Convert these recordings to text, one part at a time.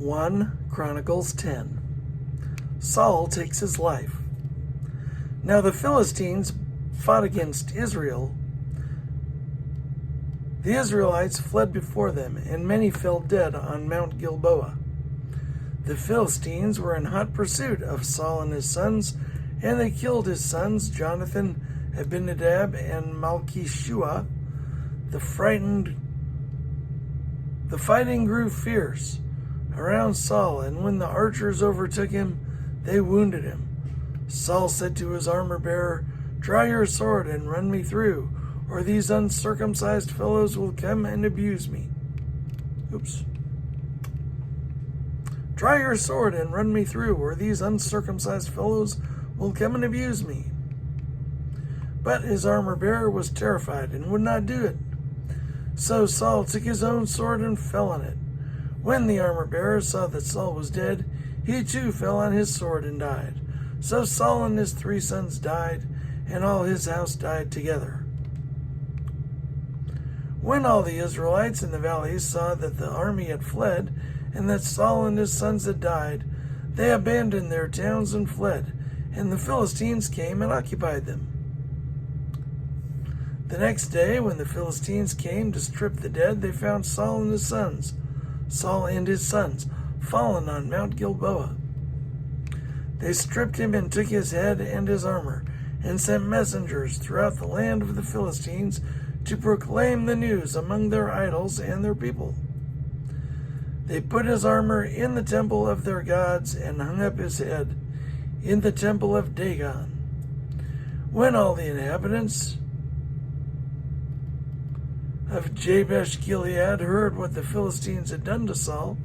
1 Chronicles 10. Saul takes his life. Now the Philistines fought against Israel. The Israelites fled before them, and many fell dead on Mount Gilboa. The Philistines were in hot pursuit of Saul and his sons, and they killed his sons, Jonathan, Abinadab, and Malchishua. The fighting grew fierce around Saul, and when the archers overtook him, they wounded him. Saul said to his armor-bearer, "Draw your sword and run me through, or these uncircumcised fellows will come and abuse me." Draw your sword and run me through, or these uncircumcised fellows will come and abuse me. But his armor-bearer was terrified and would not do it. So Saul took his own sword and fell on it. When the armor-bearer saw that Saul was dead, he too fell on his sword and died. So Saul and his 3 sons died, and all his house died together. When all the Israelites in the valleys saw that the army had fled, and that Saul and his sons had died, they abandoned their towns and fled, and the Philistines came and occupied them. The next day, when the Philistines came to strip the dead, they found Saul and his sons, fallen on Mount Gilboa. They stripped him and took his head and his armor, and sent messengers throughout the land of the Philistines to proclaim the news among their idols and their people. They put his armor in the temple of their gods and hung up his head in the temple of Dagon. When all the inhabitants of Jabesh Gilead heard what the Philistines had done to Saul,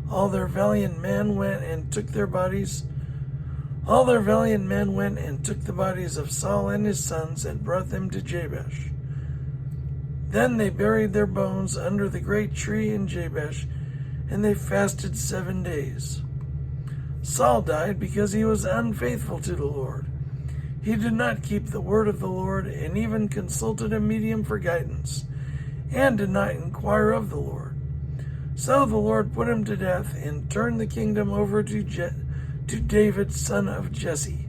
all their valiant men went and took the bodies of Saul and his sons and brought them to Jabesh. Then they buried their bones under the great tree in Jabesh, and they fasted 7 days. Saul died because he was unfaithful to the Lord. He did not keep the word of the Lord, and even consulted a medium for guidance, and did not inquire of the Lord. So the Lord put him to death and turned the kingdom over to David, son of Jesse.